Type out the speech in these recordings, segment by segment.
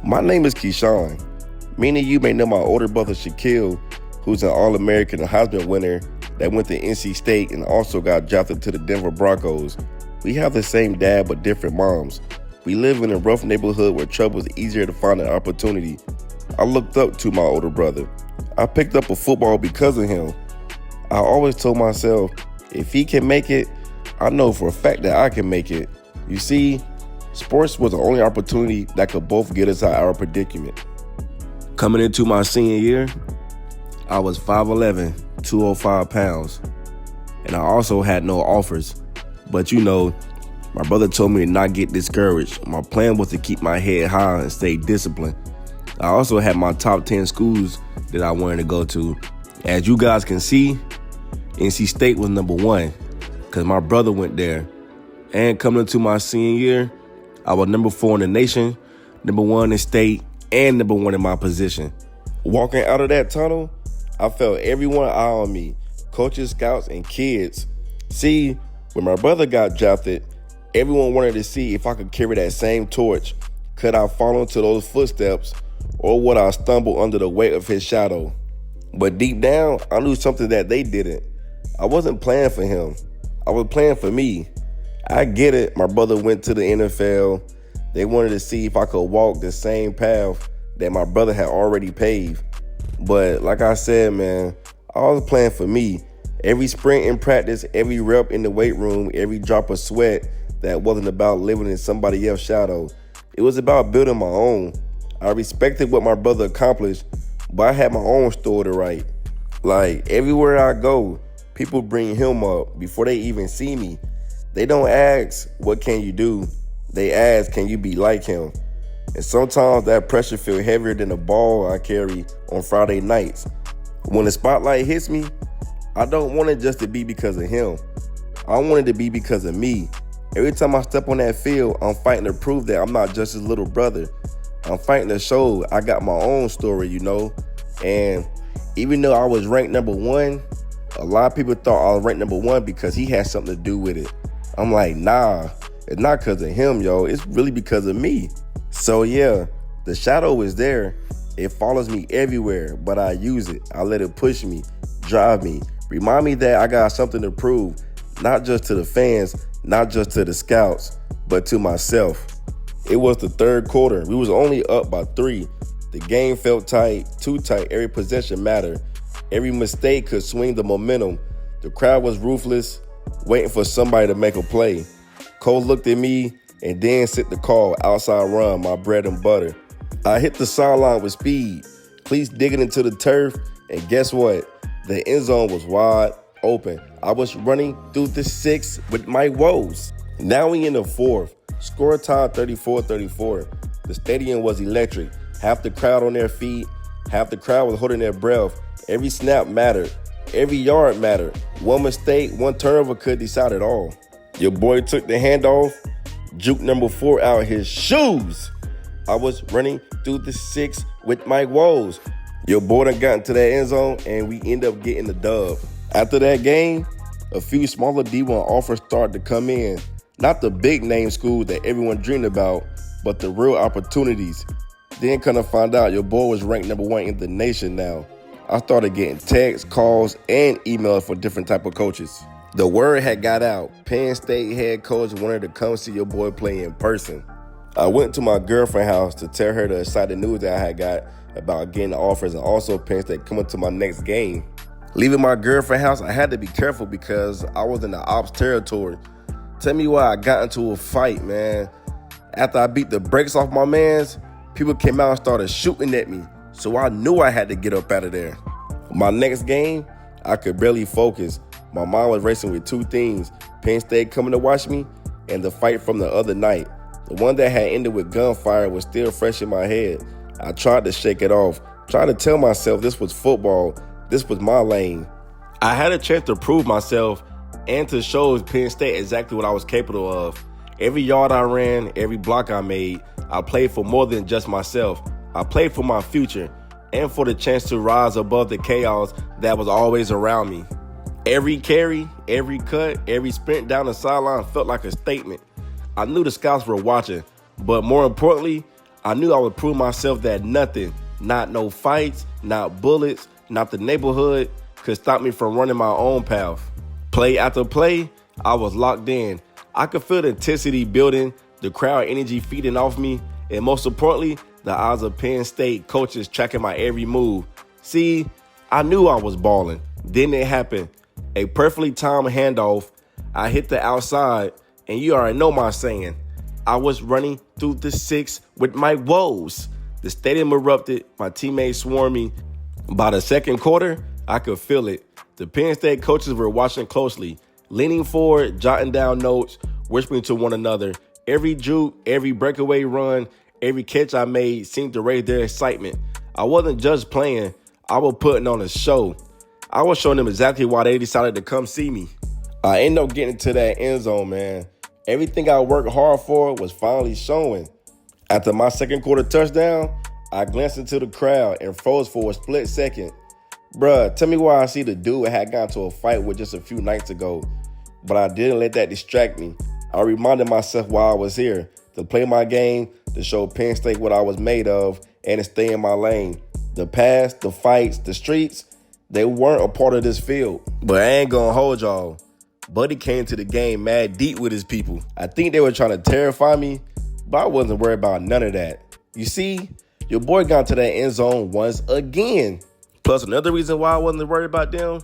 My name is Keyshawn. Many of you may know my older brother Shaquille, who's an All-American and Heisman winner that went to NC State and also got drafted to the Denver Broncos. We have the same dad but different moms. We live in a rough neighborhood where trouble is easier to find an opportunity. I looked up to my older brother. I picked up a football because of him. I always told myself, if he can make it, I know for a fact that I can make it. You see, sports was the only opportunity that could both get us out of our predicament. Coming into my senior year, I was 5'11", 205 pounds, and I also had no offers. But my brother told me to not get discouraged. My plan was to keep my head high and stay disciplined. I also had my top 10 schools that I wanted to go to. As you guys can see, NC State was number one because my brother went there. And coming into my senior year, I was number 4 in the nation, number 1 in state, and number 1 in my position. Walking out of that tunnel, I felt everyone eye on me, coaches, scouts, and kids. See, when my brother got drafted, everyone wanted to see if I could carry that same torch. Could I follow into those footsteps, or would I stumble under the weight of his shadow? But deep down, I knew something that they didn't. I wasn't playing for him. I was playing for me. I get it. My brother went to the NFL. They wanted to see if I could walk the same path that my brother had already paved. But like I said, man, I was playing for me. Every sprint in practice, every rep in the weight room, every drop of sweat, that wasn't about living in somebody else's shadow. It was about building my own. I respected what my brother accomplished, but I had my own story to write. Like, everywhere I go, people bring him up before they even see me. They don't ask, what can you do? They ask, can you be like him? And sometimes that pressure feels heavier than the ball I carry on Friday nights. When the spotlight hits me, I don't want it just to be because of him. I want it to be because of me. Every time I step on that field, I'm fighting to prove that I'm not just his little brother. I'm fighting to show I got my own story, And even though I was ranked number 1, a lot of people thought I was ranked number 1 because he had something to do with it. I'm like, nah, it's not because of him, yo. It's really because of me. So yeah, the shadow is there. It follows me everywhere, but I use it. I let it push me, drive me, remind me that I got something to prove, not just to the fans, not just to the scouts, but to myself. It was the third quarter. We was only up by 3. The game felt tight, too tight. Every possession mattered. Every mistake could swing the momentum. The crowd was ruthless, waiting for somebody to make a play. Cole looked at me and then sent the call, outside run, my bread and butter. I hit the sideline with speed, cleats digging into the turf, and guess what? The end zone was wide open. I was running through the 6 with my woes. Now we in the 4th. Score tied 34-34. The stadium was electric. Half the crowd on their feet, half the crowd was holding their breath. Every snap mattered. Every yard mattered. One mistake, one turnover could decide it all. Your boy took the handoff, juked number 4 out his shoes. I was running through the 6 with my woes. Your boy done got into that end zone, and we end up getting the dub. After that game, a few smaller D1 offers started to come in. Not the big name schools that everyone dreamed about, but the real opportunities. Then kind of find out your boy was ranked number 1 in the nation now. I started getting texts, calls, and emails for different type of coaches. The word had got out. Penn State head coach wanted to come see your boy play in person. I went to my girlfriend's house to tell her the exciting news that I had got about getting the offers and also Penn State coming to my next game. Leaving my girlfriend's house, I had to be careful because I was in the ops territory. Tell me why I got into a fight, man. After I beat the brakes off my mans, people came out and started shooting at me. So I knew I had to get up out of there. My next game, I could barely focus. My mind was racing with 2 things: Penn State coming to watch me and the fight from the other night. The one that had ended with gunfire was still fresh in my head. I tried to shake it off, tried to tell myself this was football, this was my lane. I had a chance to prove myself and to show Penn State exactly what I was capable of. Every yard I ran, every block I made, I played for more than just myself. I played for my future and for the chance to rise above the chaos that was always around me. Every carry, every cut, every sprint down the sideline felt like a statement. I knew the scouts were watching, but more importantly, I knew I would prove myself that nothing, not no fights, not bullets, not the neighborhood, could stop me from running my own path. Play after play, I was locked in. I could feel the intensity building, the crowd energy feeding off me, and most importantly, the eyes of Penn State coaches tracking my every move. See, I knew I was balling. Then it happened. A perfectly timed handoff. I hit the outside, and you already know my saying. I was running through the six with my woes. The stadium erupted. My teammates swarmed me. By the second quarter, I could feel it. The Penn State coaches were watching closely, leaning forward, jotting down notes, whispering to one another. Every juke, every breakaway run, every catch I made seemed to raise their excitement. I wasn't just playing. I was putting on a show. I was showing them exactly why they decided to come see me. I ended up getting to that end zone, man. Everything I worked hard for was finally showing. After my second quarter touchdown, I glanced into the crowd and froze for a split second. Bruh, tell me why I see the dude I had gotten to a fight with just a few nights ago. But I didn't let that distract me. I reminded myself why I was here, to play my game, to show Penn State what I was made of, and to stay in my lane. The past, the fights, the streets, they weren't a part of this field. But I ain't gonna hold y'all. Buddy came to the game mad deep with his people. I think they were trying to terrify me, but I wasn't worried about none of that. You see, your boy got to that end zone once again. Plus, another reason why I wasn't worried about them,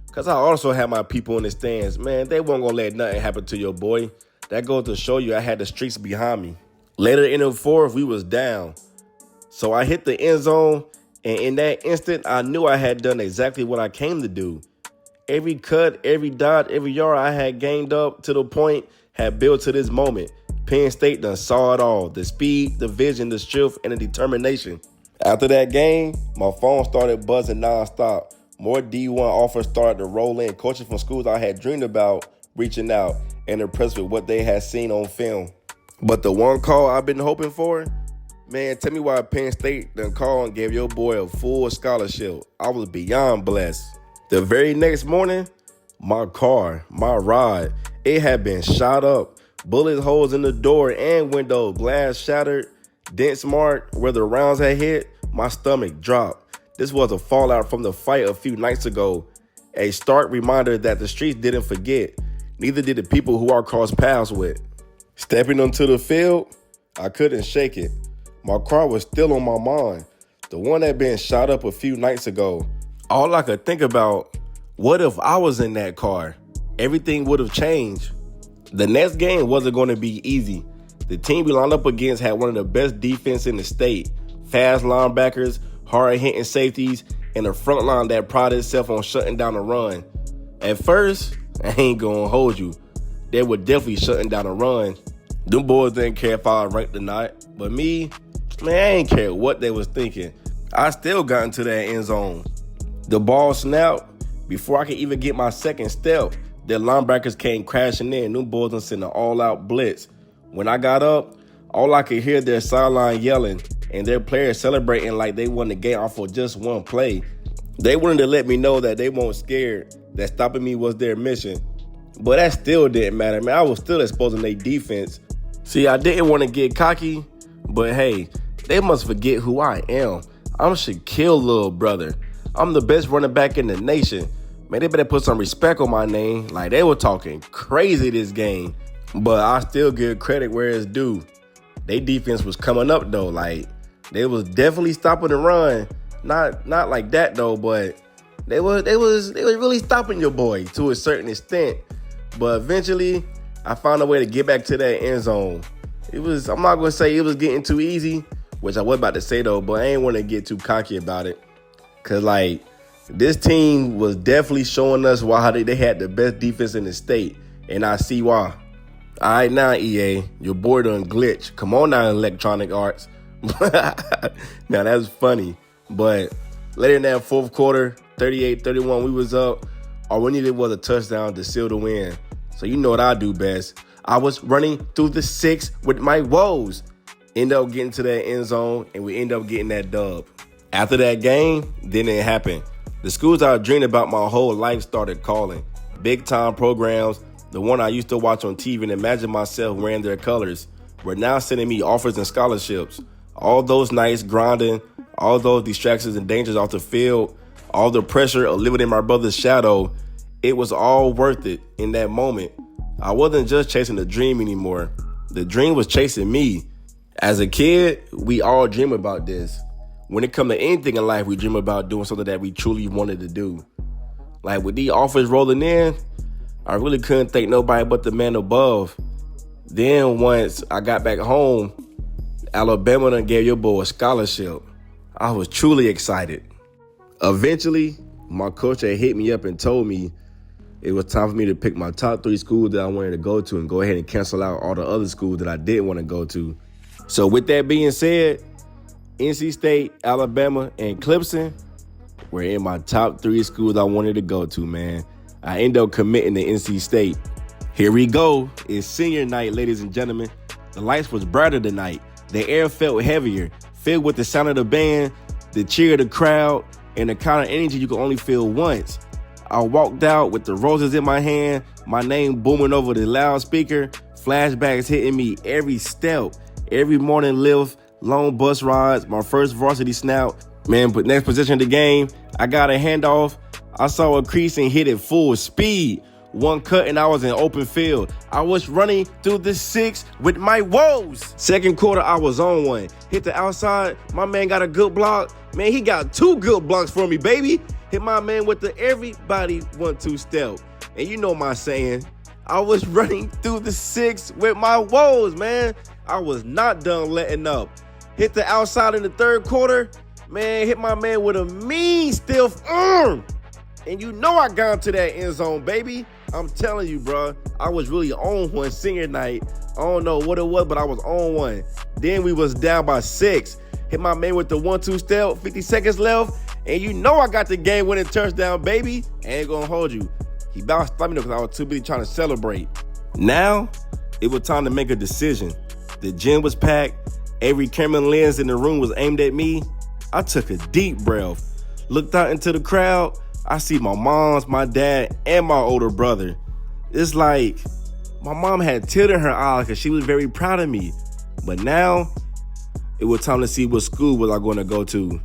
because I also had my people in the stands. Man, they weren't going to let nothing happen to your boy. That goes to show you I had the streets behind me. Later in the fourth, we was down. So I hit the end zone, and in that instant, I knew I had done exactly what I came to do. Every cut, every dot, every yard I had gained up to the point had built to this moment. Penn State done saw it all. The speed, the vision, the strength, and the determination. After that game, my phone started buzzing nonstop. More D1 offers started to roll in. Coaches from schools I had dreamed about reaching out and impressed with what they had seen on film. But the one call I've been hoping for, man, tell me why Penn State done called and gave your boy a full scholarship. I was beyond blessed. The very next morning, my car, my ride, it had been shot up. Bullet holes in the door and window, glass shattered, dents marked where the rounds had hit. My stomach dropped. This was a fallout from the fight a few nights ago. A stark reminder that the streets didn't forget. Neither did the people who I crossed paths with. Stepping onto the field, I couldn't shake it. My car was still on my mind. The one that had been shot up a few nights ago. All I could think about, what if I was in that car? Everything would have changed. The next game wasn't going to be easy. The team we lined up against had one of the best defense in the state. Fast linebackers, hard-hitting safeties, and a front line that prided itself on shutting down the run. At first, I ain't going to hold you. They were definitely shutting down the run. Them boys didn't care if I was ranked or not. But me, man, I ain't care what they was thinking. I still got into that end zone. The ball snapped. Before I could even get my second step, their linebackers came crashing in. Them boys done sent an all-out blitz. When I got up, all I could hear their sideline yelling and their players celebrating like they won the game off of just one play. They wanted to let me know that they weren't scared, that stopping me was their mission. But that still didn't matter, man. I was still exposing their defense. See, I didn't want to get cocky, but hey, they must forget who I am. I'm Shaquille, little brother. I'm the best running back in the nation. Man, they better put some respect on my name. Like, they were talking crazy this game. But I still give credit where it's due. Their defense was coming up, though. Like, they was definitely stopping the run. Not like that, though, but they was really stopping your boy to a certain extent. But eventually, I found a way to get back to that end zone. I'm not going to say it was getting too easy, which I was about to say, though, but I ain't want to get too cocky about it. Because, like, this team was definitely showing us why they had the best defense in the state, and I see why. All right, now, EA, your boy done glitch. Come on now, Electronic Arts. Now, that's funny. But later in that fourth quarter, 38-31, we was up. All we needed was a touchdown to seal the win. So you know what I do best. I was running through the six with my woes. End up getting to that end zone, and we end up getting that dub. After that game, then it happened. The schools I dreamed about my whole life started calling. Big-time programs, the one I used to watch on TV and imagine myself wearing their colors, were now sending me offers and scholarships. All those nights grinding, all those distractions and dangers off the field, all the pressure of living in my brother's shadow, it was all worth it in that moment. I wasn't just chasing the dream anymore. The dream was chasing me. As a kid, we all dream about this. When it comes to anything in life, we dream about doing something that we truly wanted to do. Like with these offers rolling in, I really couldn't thank nobody but the man above. Then once I got back home, Alabama done gave your boy a scholarship. I was truly excited. Eventually, my coach had hit me up and told me it was time for me to pick my top 3 schools that I wanted to go to and go ahead and cancel out all the other schools that I didn't want to go to. So with that being said, NC State, Alabama, and Clemson were in my top 3 schools I wanted to go to, man. I ended up committing to NC State. Here we go. It's senior night, ladies and gentlemen. The lights was brighter tonight. The air felt heavier, filled with the sound of the band, the cheer of the crowd, and the kind of energy you can only feel once. I walked out with the roses in my hand, my name booming over the loudspeaker, flashbacks hitting me every step, every morning lift, long bus rides, my first varsity snap. Man, but next possession of the game, I got a handoff. I saw a crease and hit it full speed. One cut and I was in open field. I was running through the 6 with my woes. Second quarter, I was on one. Hit the outside. My man got a good block. Man, he got 2 good blocks for me, baby. Hit my man with the everybody 1-2 step. And you know my saying, I was running through the 6 with my woes, man. I was not done letting up. Hit the outside in the third quarter. Man, hit my man with a mean stiff arm. And you know I got into that end zone, baby. I'm telling you, bro. I was really on one senior night. I don't know what it was, but I was on one. Then we was down by 6. Hit my man with the 1-2 step, 50 seconds left. And you know I got the game-winning touchdown, baby. I ain't gonna hold you. He bounced me because I was too busy trying to celebrate. Now, it was time to make a decision. The gym was packed. Every camera lens in the room was aimed at me. I took a deep breath. Looked out into the crowd. I see my moms, my dad, and my older brother. It's like my mom had tears in her eyes because she was very proud of me. But now, it was time to see what school was I going to go to.